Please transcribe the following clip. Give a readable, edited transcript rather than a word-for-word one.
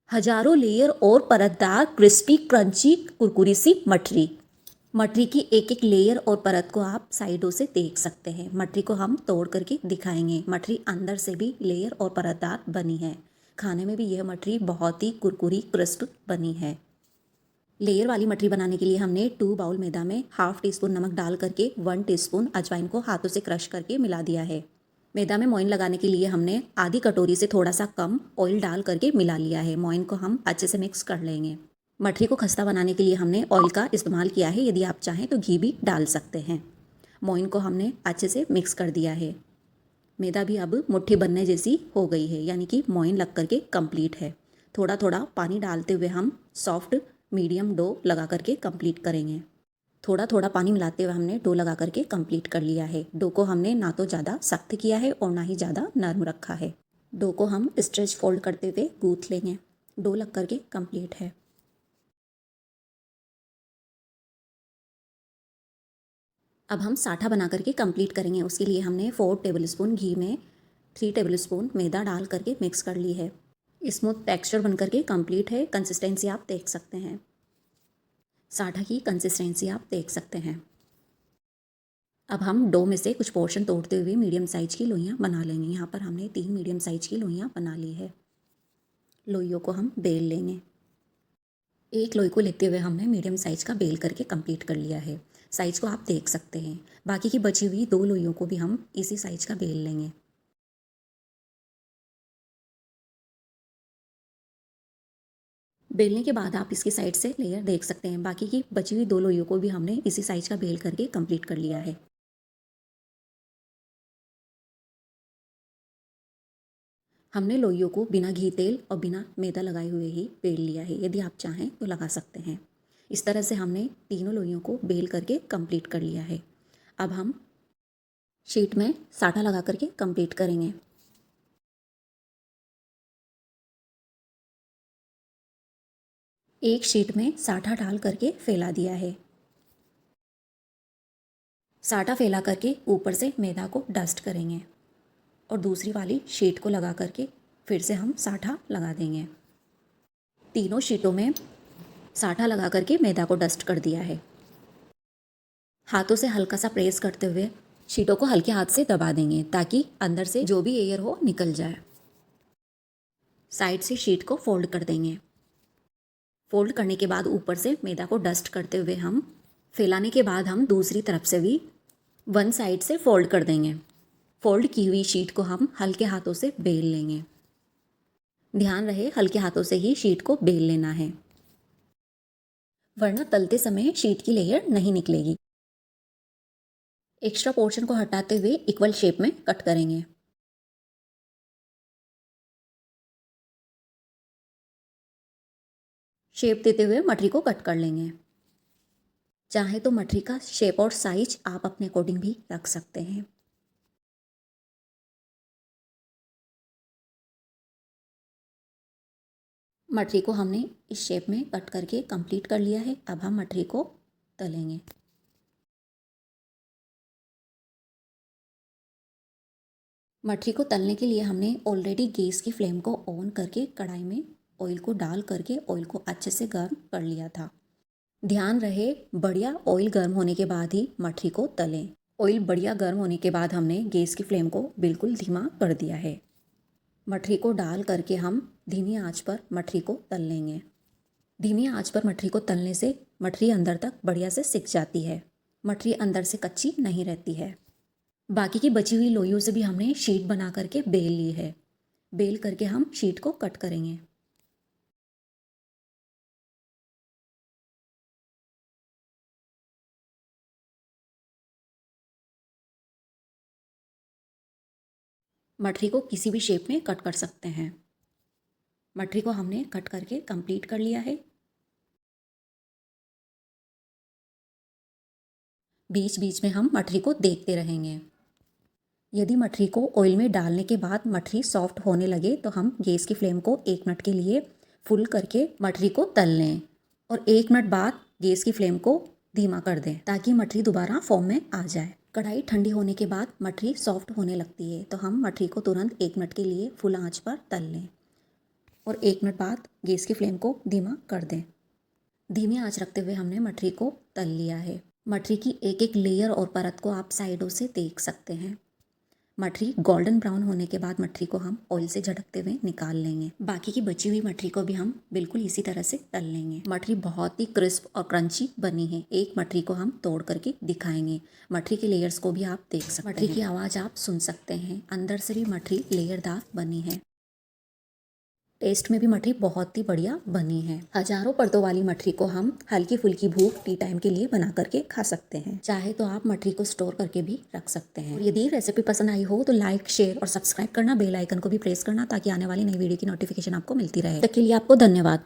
हजारों लेयर और परतदार crispy crunchy कुरकुरी सी मठरी। मठरी की एक एक लेयर और परत को आप साइडों से देख सकते हैं। मठरी को हम तोड़ करके दिखाएंगे। मठरी अंदर से भी लेयर और परतदार बनी है। खाने में भी यह मठरी बहुत ही कुरकुरी क्रिस्प बनी है। लेयर वाली मठरी बनाने के लिए हमने 2 बाउल मैदा में हाफ टी स्पून नमक डाल करके 1 टीस्पून अजवाइन को हाथों से क्रश करके मिला दिया है। मैदा में मोइन लगाने के लिए हमने आधी कटोरी से थोड़ा सा कम ऑयल डाल करके मिला लिया है। मोइन को हम अच्छे से मिक्स कर लेंगे। मठरी को खस्ता बनाने के लिए हमने ऑयल का इस्तेमाल किया है। यदि आप चाहें तो घी भी डाल सकते हैं। मोइन को हमने अच्छे से मिक्स कर दिया है। मैदा भी अब मुट्ठी बनने जैसी हो गई है, यानी कि मोइन लग करके कंप्लीट है। थोड़ा थोड़ा पानी डालते हुए हम सॉफ्ट मीडियम डो लगा करके कंप्लीट करेंगे। थोड़ा थोड़ा पानी मिलाते हुए हमने डो लगा करके कंप्लीट कर लिया है। डो को हमने ना तो ज़्यादा सख्त किया है और ना ही ज़्यादा नरम रखा है। डो को हम स्ट्रेच फोल्ड करते हुए गूंथ लेंगे। डो लग करके कंप्लीट है। अब हम साठा बना करके कंप्लीट करेंगे। उसके लिए हमने 4 टेबलस्पून घी में 3 टेबलस्पून मैदा डाल करके मिक्स कर ली है। स्मूथ टेक्सचर बन करके कंप्लीट है। कंसिस्टेंसी आप देख सकते हैं। साठा की कंसिस्टेंसी आप देख सकते हैं। अब हम डो में से कुछ पोर्शन तोड़ते हुए मीडियम साइज की लोइयाँ बना लेंगे। यहाँ पर हमने 3 मीडियम साइज की लोइयाँ बना ली है। लोइयों को हम बेल लेंगे। एक लोई को लेते हुए हमने मीडियम साइज का बेल करके कंप्लीट कर लिया है। साइज को आप देख सकते हैं। बाकी की बची हुई 2 लोइयों को भी हम इसी साइज का बेल लेंगे। बेलने के बाद आप इसकी साइड से लेयर देख सकते हैं। बाकी की बची हुई 2 लोइयों को भी हमने इसी साइज का बेल करके कंप्लीट कर लिया है। हमने लोइयों को बिना घी तेल और बिना मैदा लगाए हुए ही बेल लिया है। यदि आप चाहें तो लगा सकते हैं। इस तरह से हमने तीनों लोइयों को बेल करके कंप्लीट कर लिया है। अब हम शीट में साठा लगा करके कंप्लीट करेंगे। एक शीट में साठा डाल करके फैला दिया है। साठा फैला करके ऊपर से मैदा को डस्ट करेंगे और दूसरी वाली शीट को लगा करके फिर से हम साठा लगा देंगे। तीनों शीटों में साठा लगा करके मैदा को डस्ट कर दिया है। हाथों से हल्का सा प्रेस करते हुए शीटों को हल्के हाथ से दबा देंगे ताकि अंदर से जो भी एयर हो निकल जाए। साइड से शीट को फोल्ड कर देंगे। फोल्ड करने के बाद ऊपर से मैदा को डस्ट करते हुए हम फैलाने के बाद हम दूसरी तरफ से भी वन साइड से फोल्ड कर देंगे। फोल्ड की हुई शीट को हम हल्के हाथों से बेल लेंगे। ध्यान रहे हल्के हाथों से ही शीट को बेल लेना है, वरना तलते समय शीट की लेयर नहीं निकलेगी। एक्स्ट्रा पोर्शन को हटाते हुए इक्वल शेप में कट करेंगे। शेप देते हुए मठरी को कट कर लेंगे। चाहे तो मठरी का शेप और साइज आप अपने अकॉर्डिंग भी रख सकते हैं। मठरी को हमने इस शेप में कट करके कंप्लीट कर लिया है। अब हम मठरी को तलेंगे। मठरी को तलने के लिए हमने ऑलरेडी गैस की फ्लेम को ऑन करके कढ़ाई में ऑयल को डाल करके ऑयल को अच्छे से गर्म कर लिया था। ध्यान रहे बढ़िया ऑयल गर्म होने के बाद ही मठरी को तलें। ऑयल बढ़िया गर्म होने के बाद हमने गैस की फ्लेम को बिल्कुल धीमा कर दिया है। मठरी को डाल करके हम धीमी आंच पर मठरी को तल लेंगे। धीमी आंच पर मठरी को तलने से मठरी अंदर तक बढ़िया से सिक जाती है। मठरी अंदर से कच्ची नहीं रहती है। बाकी की बची हुई लोइयों से भी हमने शीट बना करके बेल ली है। बेल करके हम शीट को कट करेंगे। मठरी को किसी भी शेप में कट कर सकते हैं। मठरी को हमने कट करके कंप्लीट कर लिया है। बीच बीच में हम मठरी को देखते रहेंगे। यदि मठरी को ऑयल में डालने के बाद मठरी सॉफ्ट होने लगे तो हम गैस की फ्लेम को 1 मिनट के लिए फुल करके मठरी को तल लें और 1 मिनट बाद गैस की फ्लेम को धीमा कर दें ताकि मठरी दोबारा फॉर्म में आ जाए। कढ़ाई ठंडी होने के बाद मठरी सॉफ्ट होने लगती है तो हम मठरी को तुरंत 1 मिनट के लिए फुल आंच पर तल लें और 1 मिनट बाद गैस की फ्लेम को धीमा कर दें। धीमी आंच रखते हुए हमने मठरी को तल लिया है। मठरी की एक एक लेयर और परत को आप साइडों से देख सकते हैं। मठरी गोल्डन ब्राउन होने के बाद मठरी को हम ऑयल से झटकते हुए निकाल लेंगे। बाकी की बची हुई मठरी को भी हम बिल्कुल इसी तरह से तल लेंगे। मठरी बहुत ही क्रिस्प और क्रंची बनी है। एक मठरी को हम तोड़ करके दिखाएंगे। मठरी के लेयर्स को भी आप देख सकते हैं। मठरी की आवाज़ आप सुन सकते हैं। अंदर से भी मठरी लेयरदार बनी है। टेस्ट में भी मठरी बहुत ही बढ़िया बनी है। हजारों परतों वाली मठरी को हम हल्की फुल्की भूख टी टाइम के लिए बना करके खा सकते हैं। चाहे तो आप मठरी को स्टोर करके भी रख सकते हैं। और यदि रेसिपी पसंद आई हो तो लाइक, शेयर और सब्सक्राइब करना, बेल आइकन को भी प्रेस करना ताकि आने वाली नई वीडियो की नोटिफिकेशन आपको मिलती रहे। तब तक के लिए आपको धन्यवाद।